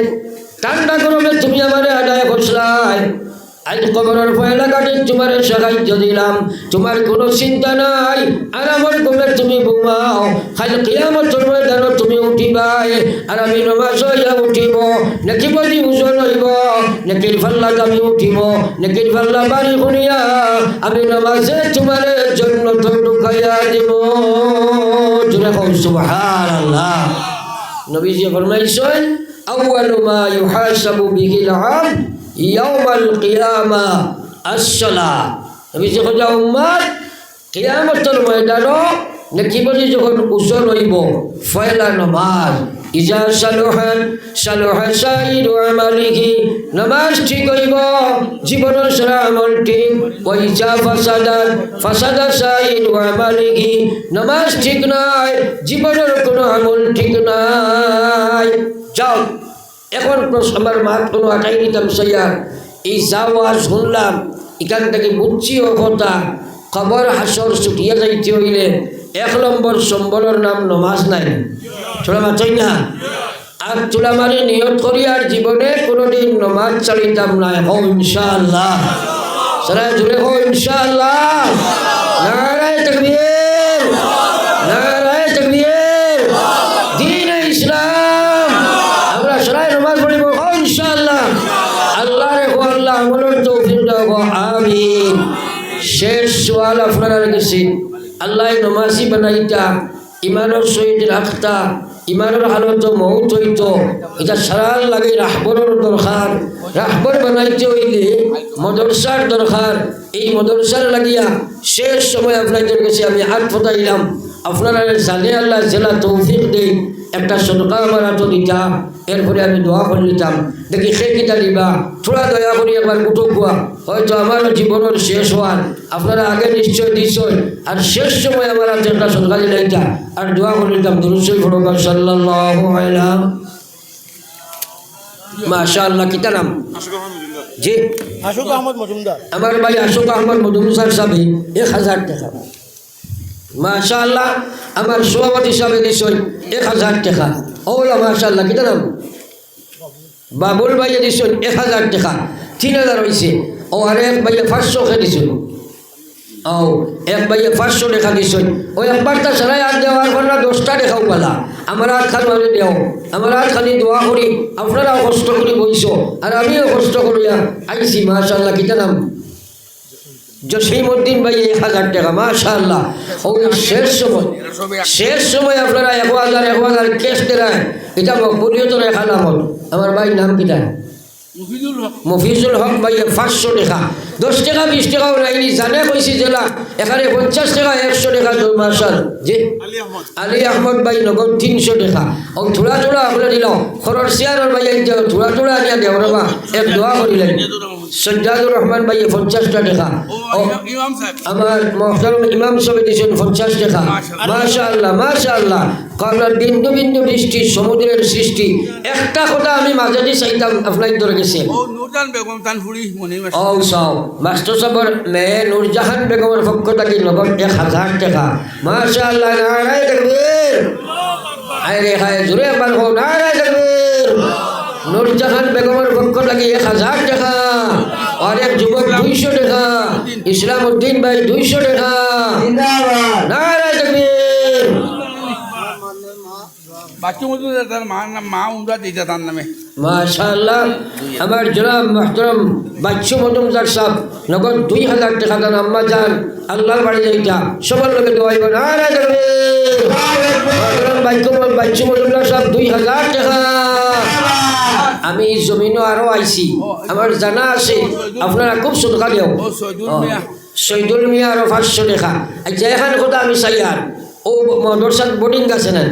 ঠান্ডা গরমে তুমি আমার আদায় করছলাই আজ কবরের পয়লা কাটে তোমার সাহায্য দিলাম তোমার কোনো চিন্তা নাই আর আমার ঘুমে তুমি ঘুমাও খালি কিয়ামতের ময়দানে তুমি উঠিবাই আর আমি নমাজ হইয়া উঠিব নাকি বলি ওজন হইব নাকির ফাল্লা আমি উঠিব নাকির ফাল্লা বাড়ি শুনিয়া আমি নমাজে তোমার জন্য তো ঢুকাইয়া দিব জুড়ে হোক সুবহানাল্লাহ নবীজি ফরমাইছেন আউয়ালু মা ইউহাসাবু বিহিল আবদ ইয়াউমাল কিয়ামা আস-সালাহ নবীজি কইয়া উম্মত কিয়ামতের ময়দানে নাকি বলি যখন উসল হইব ফয়লা নামাজ ইজা সালুহান সালুহা সাইরু আমালিহি নামাজ ঠিক হইব জীবনের সারা আমল ঠিক ওই যা ফাসাদাত ফাসাদা সাইরু আমালিহি নামাজ ঠিক নাই জীবনের কোনো আমল ঠিক নাই যাও এখন আমার মাত কোনো আটাই নিতাম সাইয়ার এই যাওয়া শুনলাম এখান থেকে বুঝছি ও কথা খবর হাসর ছুটিয়ে যাইতে হইলে 1 নম্বর সম্বলের নাম নমাজ নাই ছোড়া মাথাই না আর চুলা মারি নিয়ত করি আর জীবনে কোনোদিন নমাজ চালিতাম না হো ইনশাআল্লাহ সারা জুড়ে হো ইনশাআল্লাহ নারায়ে তাকবীর নারায়ে তাকবীর দ্বীন ইসলাম আমরা সারা নমাজ পড়িব হো ইনশাআল্লাহ আল্লাহ রে হো আল্লাহ আমলের তৌফিক দাও আমিন শেষ সওয়াল আপনারা কাছে আল্লাহ নমাজি বানাইতা ইমানের সহিত রাখতা ইমানের হালত মৌত হইত এটা সারার লাগে রাহবরের দরকার রাহবর বানাইতে হইলে মদরসার দরকার এই মদরসার লাগিয়া শেষ সময় আপনাদের কাছে আমি হাত ফোটাইলাম আপনারা জানে আল্লাহ জেলা তৌফিক দেই একটা সদকা আমার হাতে দিতা এরপরে আমি দোয়া করে নিতাম দেখি সে কিতা দিবা থোড়া দয়া করি একবার উঠো কুয়া হয়তো আমার জীবনের শেষ হওয়ার আপনারা আগে নিশ্চয় দিচ্ছেন আর শেষ সময় আমার হাতে একটা সদকা দিলাইতা আর দোয়া করে নিতাম দুরূদ শরীফ পড়ো সাল্লাল্লাহু আলাইহি মাশাআল্লাহ কিতা নাম জি আশোক আহমদ মজুমদার আমার ভাই আশোক আহমদ মজুমদার সাহেব 1000 টাকা মাশাআল্লাহ আমার সভাপতি সাহেব দিছেন 1000 টাকা ওলা মাশাআল্লাহ কিতা নাম বাবুল ভাই দিছেন 1000 টাকা 3000 হইছে ও আর এক ভাই 500 কে দিছেন ও এক ভাই 500 টাকা দিছেন ওই একবারটা সারাই আর দেওয়ার পর 10টা টাকাও পালা আমার হাত খালি মানে দেও আমার হাত খালি দোয়া করি আপনারাও কষ্ট করে বইছো আর আমিও কষ্ট করিয়া আইছি মাশাআল্লাহ কিতা নাম জসিমউদ্দিন ভাই 1000 টাকা মাশাআল্লাহ ও শেষ সময় আপনারা 1000 কেস দেয় এটা মকবুলিয়তের এক আলামত আমার ভাই নাম কিটা মফিজুল হক ভাই 500 টাকা 10 টাকা 20 টাকাও নাইনি জানে কইছি জেলা এখানে 50 টাকা 100 টাকা দুই মাসাল জি আলী আহমদ ভাই নগদ 300 টাকা ও থোড়া থোড়া আপনারা দিল খরচ শেয়ারের ভাই থোড়া থোড়া নিয়ে দেও রবা এক দোয়া করিলেন সজ্জাদুর রহমান ভাই 50 টাকা আমার মোহতারম ইমাম সাহেব দিয়েছেন 50 টাকা মাশাআল্লাহ মাশাআল্লাহ আপনার বিন্দু বিন্দু বৃষ্টি সমুদ্রের সৃষ্টি একটা কথা আমি মাঝে দিয়ে চাইতাম আপনার ধরে গেছে ও নুরজাহান বেগম তানফুরি মনে ও সাও মাস্টার সাহেবের মেয়ে নুরজাহান বেগমের পক্ষ থেকে নগদ 1000 টাকা মাশাআল্লাহ নারায়ে তাকবীর আরে হায় জোরে একবার হোক নারায়ে তাকবীর নুরজাহান বেগমের পক্ষ থেকে 1000 টাকা আর এক যুবক 200 টাকা ইসলামউদ্দিন ভাই 200 টাকা জিন্দাবাদ নারায়ে তাকবীর বাচ্চু মজুমদার তার মা উমরা দিতা তার নামে মাশাআল্লাহ আমার জনাব মুহতারাম বাচ্চু মজুমদার সাহেব নগদ 2000 টাকা দান আম্মা জান আল্লাহর বাড়ি যাইতা সবার লোকে দোয়াইব নারায়ে তাকবীর মুহতারাম বাচ্চু মজুমদার সাহেব 2000 টাকা আমি জমিনও আরো আইছি আমার জানা আছে আপনারা খুব সদকা দেও শহীদুল মিয়া আরো 500 টাকা আচ্ছা এখানে কথা আমি চাই আর ও মদরসার বোর্ডিং আছে না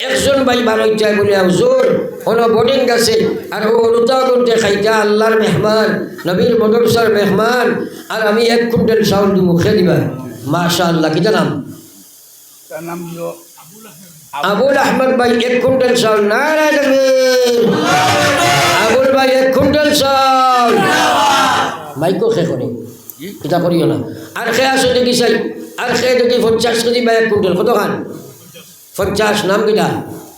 একজন ভাই বারোই চাই বলে হুজুর কোনো বোর্ডিং আছে আর ও রুতা করতে খাইতা আল্লাহর মেহমান নবীর মদরসার মেহমান আর আমি 1 কুইন্টাল চাউল দি মুখে দিবা মাশাআল্লাহ কিটা নাম তার নাম হলো আবুল আহমদ ভাই 1 কুইন্টাল চাউল নারায় তাকবীর আবুল ভাই 1 কুইন্টাল চাউল মাইকো খে করে এটা করিও না আর খে আসো দেখি চাই আর খে দেখি 50 কেজি বা 1 কুইন্টাল কত খান 50 নাম কিটা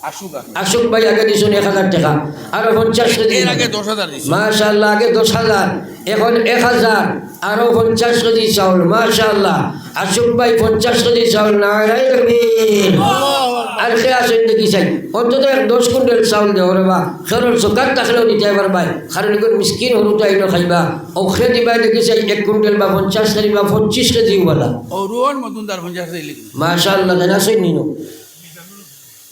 আশুকা আশুক ভাই আগে দিছুন 1000 টাকা আরো 50 কেজি এর আগে 10,000 দিছি মাশাআল্লাহ আগে 10,000 এখন 1000 আরো 50 কেজি চাউল মাশাআল্লাহ আশুক ভাই 50 কেজি চাউল নারায় তাকবীর আর খে আসেন দেখি চাই অন্তত 10 কুইন্টাল চাউল দেও রে বা খরর সকাত তাখলেও দিতে পারবাই কারণ এগুলো মিসকিন হরুটা ইনো খাইবা ও খে দিবা দেখি চাই 1 কুইন্টাল বা 50 কেজি বা 25 কেজি ওয়ালা ও রোহন মজুমদার 50 টাকা লিখি মাশাআল্লাহ জানাসই নিনো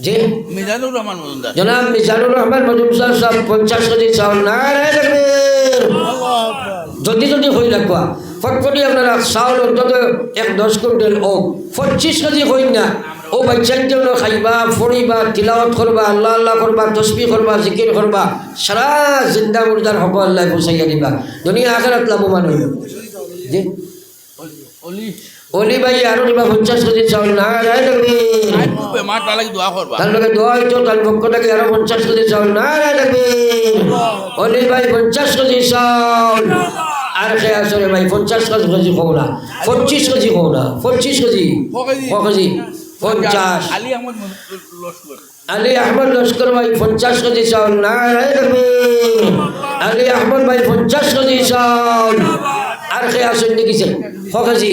জি মিজানুর রহমান মজুমদার জনাব মিজানুর রহমান মজুমদার সাহেব 50 কেজি চাউল নারায় তাকবীর যদি হয়ে রাখবা ফটফটি আপনারা চাউল অন্তত 10 কুইন্টাল ও 25 কেজি হই না ও বাচ্চার জন্য খাইবা ফড়িবা তিলাওয়াত করবা আল্লাহ আল্লাহ করবা তসবিহ করবা জিকির করবা সারা জিন্দা মুর্দার হক আল্লাহ পৌঁছাইয়া দিবা দুনিয়া আখিরাত লাভবান হইব জি অলি অলি ভাই আরো দিবা 50 কেজি চাউল নারায় তাকবীর আই পুপে মা তালাক দোয়া করবা তার লগে দোয়া হইতো তার পক্ষ থেকে আরো 50 কেজি চাউল নারায় তাকবীর অলি ভাই 50 কেজি চাউল আর খে আসরে ভাই 50 কেজি খাও না 25 কেজি খাও না 25 কেজি কেজি 50 আলী আহমদ লস্কর আলী আহমদ লস্কর ভাই 50 কেজি চাউল নারায় তাকবীর আলী আহমদ ভাই 50 কেজি চাউল আর খে আসেন দেখিছেন কেজি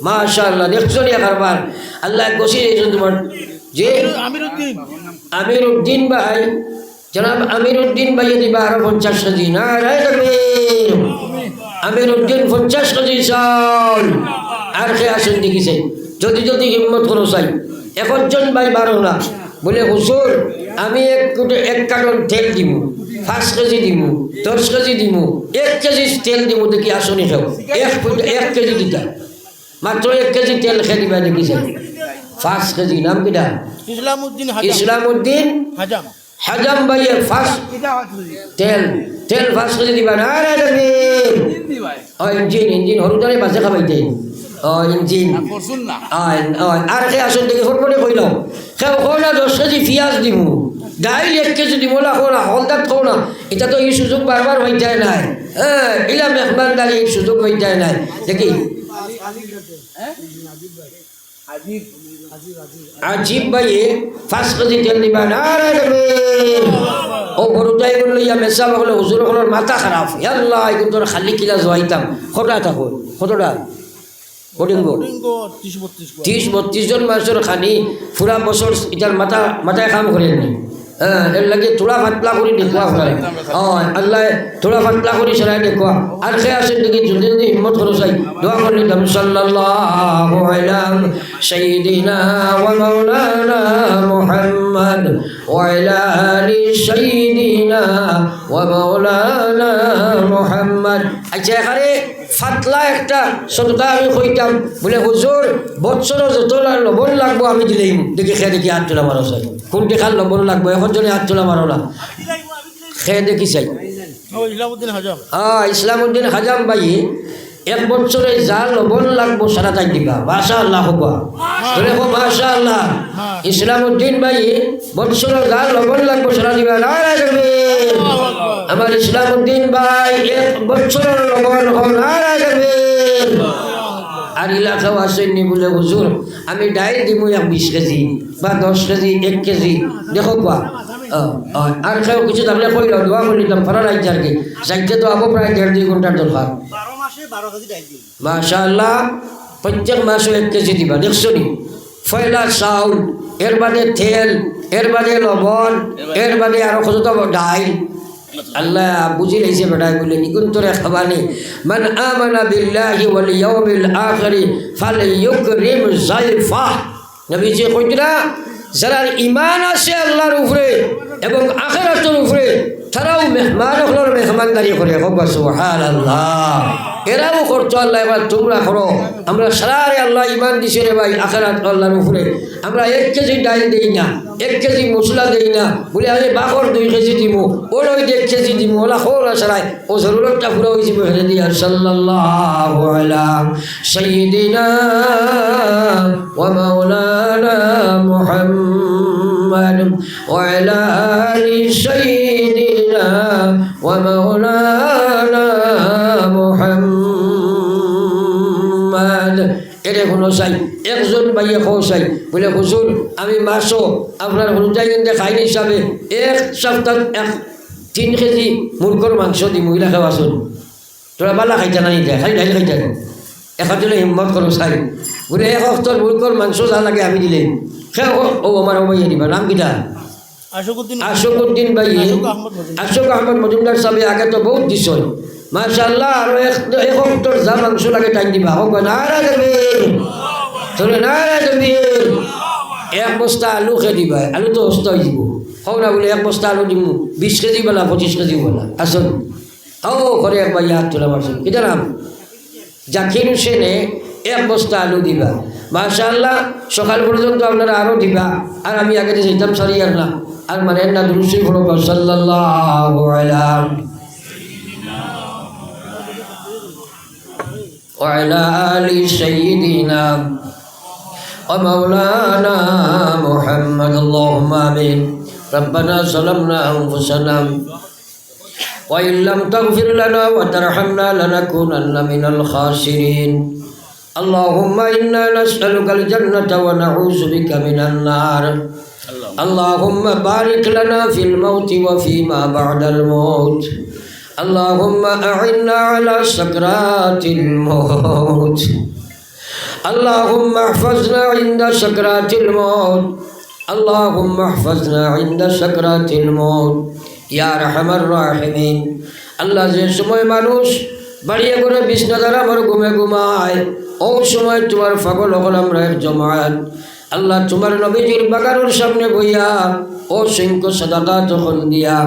মাশাআল্লাহ দেখছনি কারবার আল্লাহ গসি এইজন তোমার যে আমিরউদ্দিন ভাই জনাব আমিরউদ্দিন ভাই দিবা আরো 50 কেজি নারায় তাকবীর আমিরউদ্দিন 50 কেজি চাউল আর খে আসেন দেখিছেন যদি হিম্মত করো চাই একজন ভাই বারো না বলে হুজুর আমি 1 কার্টন তেল দিব 5 কেজি দিব 10 কেজি দিব 1 কেজি তেল দিব দেখি আসনি খাও 1 কেজি দিতা মাত্র 1 কেজি তেল খেয়ে দিবা দেখিছেন 5 কেজি নাম কিটা ইসলামউদ্দিন হাজাম ভাইয়ের 5 তেল 5 কেজি দিবা না রে হিন্দি ভাই ও ইঞ্জিন হরুদারে বাজে খাবাইতে ও ইঞ্জিন পরশুন না আর খে আসন দেখি ফটফটে কইল কেউ কো না 10 কেজি পিঁয়াজ দিব ডাইল 1 কেজি দিব না কো না হলদার খাও না এটা তো এই সুযোগ বারবার হয়ে যায় নাই হ্যাঁ ইলা মেহমানদারি এই সুযোগ হয়ে যায় নাই দেখি আজিব ভাই 5 কেজি তেল দিবা না রে ও বড়টাই বললো ইয়া মেসা বলে হুজুর হলোর মাথা খারাপ আল্লাহ এখন তোর খালি কিলা জোয়াইতাম কটা থাকো কতটা বোর্ডিং 30-32 জন মানুষের খানি পুরা বছর এটার মাথায় কাম করেননি হ্যাঁ এর লাগে থোড়া ফাটলা করে দেখুয়া আপনারা আল্লাহ থোড়া ফাটলা করে সরাই দেখুয়া আর সে আসেন দেখি যদি হিম্মত করো চাই দোয়া করলে আমি সাল্লাল্লাহু আলা সাইয়্যিদিনা ওয়া মাওলানা মুহাম্মদ ওয়া আলা আলি সাইয়্যিদিনা ওয়া মাওলানা মুহাম্মদ আচ্ছা এখানে ফাতলা একটা সততা আমি কইতাম বলে হুজুর বৎসর যত লবণ লাগবো আমি দিলেই দেখি খেয়ে দেখি হাত তোলা মারো চাই কোনটি খাল লবণ লাগবো এখন জনে হাত তোলা মারো না খেয়ে দেখি চাই ইসলামউদ্দিন হাজাম ভাই 1 বছরে যা লবণ লাগবো সারা তাই দিবা মাশাআল্লাহ হবা তোরে হো মাশাআল্লাহ ইসলামউদ্দিন ভাই বছরে যা লবণ লাগবো সারা দিবা নারায় তাকবীর আমার ইসলামউদ্দিন ভাই 1 বছরের লবণ হো নারায় তাকবীর আর এলাকাও আসেননি বলে হুজুর আমি ডাইল দিব 20 কেজি বা 10 কেজি 1 কেজি দেখো কোয়া আর কেউ কিছু থাকলে কইল দোয়া করলিতাম ফরার আইজার কি যাইতে তো আবো প্রায় 1.5-2 ঘন্টার দরকার 12 কেজি ডাইল দিই মাশাআল্লাহ প্রত্যেক মাসে 1 কেজি দিবা দেখছো নি পয়লা চাউল এর বাদে তেল এর বাদে লবণ এর বাদে আরো কত ডাইল আল্লাহ বুঝি লাইছে বেটাই বলে ইগুন তোরে খাবানি মান আমানা বিল্লাহি ওয়াল ইয়াউমিল আখির ফালইউকরিম যায়ফা নবী যে কইতরা যারা ইমান আছে আল্লাহর উপরে এবং আখিরাতের উপরে তারাও মেহমানগুলোর মেহমানদারি করে হোক সুবহানাল্লাহ। এরাও করতো আল্লাহ, এবার তোমরা করো। আমরা সারারে আল্লাহ ইমান দিছে রে ভাই আখিরাত আল্লাহর উপরে। আমরা 1 কেজি ডাল দেই না, 1 কেজি মশলা দেই না, বলে আমি বাকর 2 কেজি দিব, ওর ওই 1 কেজি দিব, ওলা খোলা সারাই ও জরুরতটা পুরো হয়েছে বলে দিয়া সাল্লাল্লাহু আলা সাইয়্যিদিনা ওয়া মাওলানা মুহাম্মদ ওয়া আলা আলি সাইয়্যিদিনা ওয়া মাওলানা মুহাম্মদ। এটা কোনো চাই একজন ভাইয়ে খাও চাই বলে হুজুর আমি মাছও আপনার হুজাই খাইনি হিসাবে 1 সপ্তাহ 3 কেজি মুরগর মাংস দি মহিলা খাওয়াছুন। তোরা বালা খাইতে না নিতে খালি ঢাইল খাইতে এখন দিলে হিম্মত করো চাই বলে 1 সপ্তাহ মুরগর মাংস যা লাগে আমি দিলে সে ও আমার ভাইয়ে দিবা নাম কিটা আশোকুদ্দিন ভাই আশোক আহমদ মজুমদার সাহেব আগে তো বহুত দিছ মাশাআল্লাহ। আর 1 সপ্তাহ যা মাংস লাগে টাইম দিবা হোক নারা দেবে তোরে নারা দেবে 1 বস্তা আলু খেয়ে দিবা, আলু তো অস্ত হয়ে যাব হোক না বলে 1 বস্তা আলু দিব 20 কেজি বেলা 25 কেজি বেলা আসুন ও করে একবার হাত তোলা মারছেন কিটা নাম জাকির হোসেনে 1 বস্তা আলু দিবা মাশাআল্লাহ। সকাল পর্যন্ত আপনারা আরও দিবা। আর আমি আগে যেতাম সারি আর না আর মানে না দুরুশি পড়ব সাল্লাল্লাহু আলা ওয়া আলা আলি সাইয়্যিদিনা ওয়া মাওলানা মুহাম্মদ আল্লাহুম্মা আমিন। রব্বানা যালামনা আনফুসানা ওয়া ইন লাম তাগফির লানা ওয়া তারহামনা লানাকুনান্না মিনাল খাসিরিন। আল্লাহুম্মা ইন্না নাসআলুকাল জান্নাতা ওয়া নাউযু বিকা মিনান নার। আল্লাহুম্মা বারিক লানা ফিল মাউতি ওয়া ফিমা বা'দাল মাউত। আল্লাহুম্মা আ'inna আলা সাকরাতিল মাউত। আল্লাহুম্মা ইহফাজনা ইনদা সাকরাতিল মাউত। আল্লাহুম্মা ইহফাজনা ইনদা সাকরাতিল মাউত ইয়া আরহামার রাহিমিন। আল্লাহ যে সময় মানুষ বাড়িয়ে করে বিছনা দ্বারা আমার ঘুমায় ও সময় তোমার পাগল হল আমরা এক জমায়েত আল্লাহ তোমার নবীজির বাগানের সামনে বইয়া অসংখ্য সাদাকা তখন দিয়া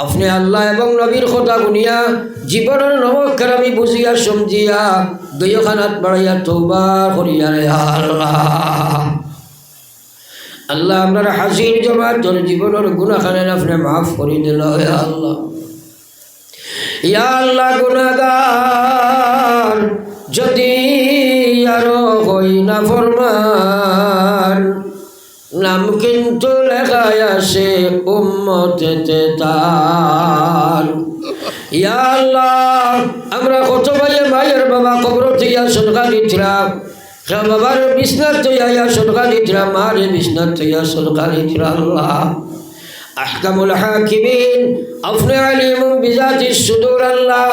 আপনি আল্লাহ এবং নবীর কথা গুনিয়া জীবনের নমস্কার আমি বুঝিয়া সমঝিয়া দুইখানাত বাড়াইয়া তওবা করিয়া রে আল্লাহ। আল্লাহ আপনার হাসির জমাত তোর জীবনের গুনাহখানে আপনি মাফ করে দিল হে আল্লাহ। ইয়া আল্লাহ গুনাহগার যদি আরো হই না ফরমান নাম কিন্তু লেখায় আসে উম্মতেতে তার। ইয়া আল্লাহ আমরা কত ভাইয়ে মায়ের বাবা কবর থেকে সদকা দিছিলাম, বাবার বিছনার তৈয়া সদকা দিছিলাম, মারে বিছনার তৈয়া সদকা দিছিলাম। আল্লাহ আহকামুল হাকিমিন আপনি আলিমুম বিজাতিস সুদূর। আল্লাহ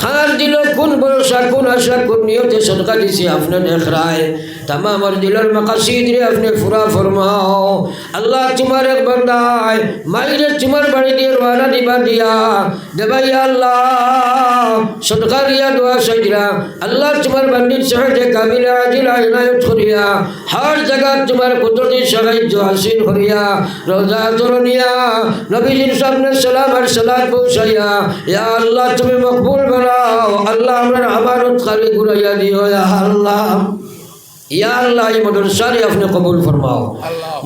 খার দিল কোন ভরসা কোন আশা কোন নিয়তে সদকা দিছি আপনি দেখ রায় तमाम और दिलर मकासीद रे अपने पूरा फरमाओ। अल्लाह तुम्हारे एक बंदाय मायरे तुम्हारे बड़ी देर वाला दिबा दिया दबाई अल्लाह सदका रिया दुआ सजरा अल्लाह तुम्हारे बंदी सहज काबिल आजिल इनायत करिया हर जगह तुम्हारे कुदरती सगाई जो हासिल करिया रोजा तुरनिया नबी जी सामने सलाम और सलात पहुंचाया। या अल्लाह तुम्हें मकबूल बनाओ। अल्लाह हमारे हमारत खाली गुनाया दियो या अल्लाह। या अल्लाह ये मदरसा रे अपने कबूल फरमाओ।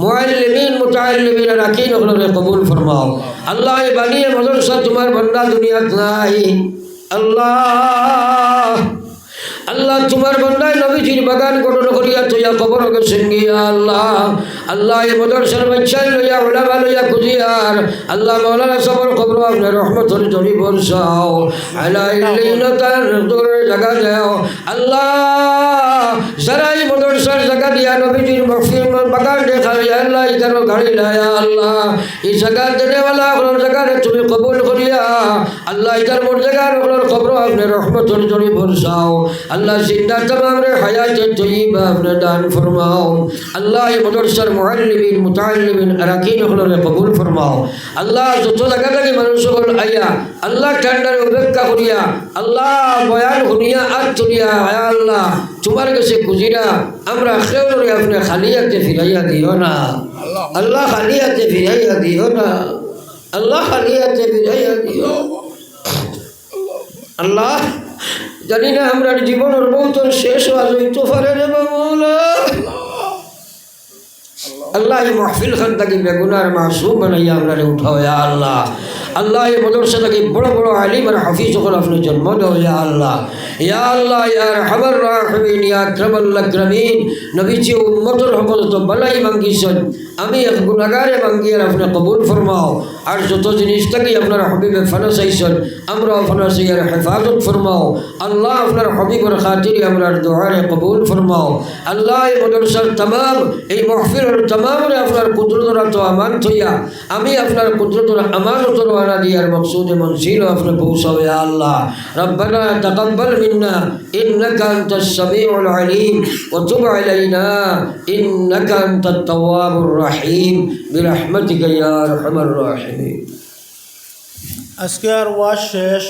मुअल्लिमीन मुतअल्लिमीन रकीन उन्होंने कबूल फरमाओ। अल्लाह ये बनी मदरसा तुम्हारे बंदा दुनिया नहीं। अल्लाह अल्लाह तुम्हारे बंदा नबी जी बगान को नौकरिया तो या कब्र के संगिया अल्लाह अल्लाह ये मदरसा बच्चा लो या उलमा लो या कुजियार अल्लाह मौलाना सबर कब्र अपने रहमत और जोड़ी बरसाओ अला इल्लिनतान दूर जगह जाओ। अल्लाह जरा ये मदरसा जगह दिया नबी जी मगफिर में बगान देखा या अल्लाह इधर गाड़ी लाया अल्लाह इस जगह देने वाला और जगह ने तुम्हें कबूल करिया अल्लाह इधर मोर जगह और कब्र अपने रहमत और जोड़ी बरसाओ। अल्लाह जिंदा तमाम रे हयात तय्यबा अपने दान फरमाओ। अल्लाह ये मदरसा मुअल्लिमीन मुतअल्लिमीन अरकीन उन्होंने कबूल फरमाओ। अल्लाह जो जगह लगे मनुष्य आया अल्लाह ठांडार उपेक्षा करिया अल्लाह बयान हुनिया आज तुलिया या अल्लाह तुम्हारे कैसे गुजिरा আমরা খেয়ে আপনি খালিয়াতে ফিরাইয়া দিও না। আল্লাহ খালি হাতে ফিরাইয়া দিও না, আল্লাহ খালি হাতে ফিরাইয়া দিও। আল্লাহ জানি না আমরা জীবনের বহুত শেষ হওয়া যাইতে পারে রে মৌলা। আল্লাহ এই মাহফিল খান থাকি বেগুনার মাসুম বানাইয়া আমরা উঠাও ইয়া আল্লাহ। আল্লাহ এই মদরসা থাকি বড় বড় আলিম আর হাফিজ যখন আপনি জন্ম দাও ইয়া আল্লাহ। ইয়া আল্লাহ ইয়া আরহামার রাহিমিন ইয়া আকরামাল আকরামিন। নবীজি উম্মতের হকত বালাই মাঙ্গিছেন, আমি এক গুনাহগারে মাঙ্গি আর আপনি কবুল ফরমাও। আর যত জিনিস থাকি আপনার হাবিবে ফানা চাইছেন আমরা ফানা চাইয়ার হেফাজত ফরমাও। আল্লাহ আপনার হাবিবের খাতিরে আমরা দোয়ারে কবুল ফরমাও। আল্লাহ এই মদরসার তামাম এই মাহফিলের তামামরে আপনার কুদরতর তো আমান থইয়া আমি আপনার কুদরতর আমানতর ওয়ানা দিয়ার মকসুদে মনসিল আপনি পৌঁছাও ইয়া আল্লাহ। রব্বানা তাকাব্বাল মিন্না ইন্নাকা আনতাস সামিউল আলিম ওয়া তুব আলাইনা ইন্নাকা আনতাত তাওয়াবুর রহিম বিরহমাতিকা ইয়া আরহামার রাহিমিন। আজকে আর ওয়াজ শেষ।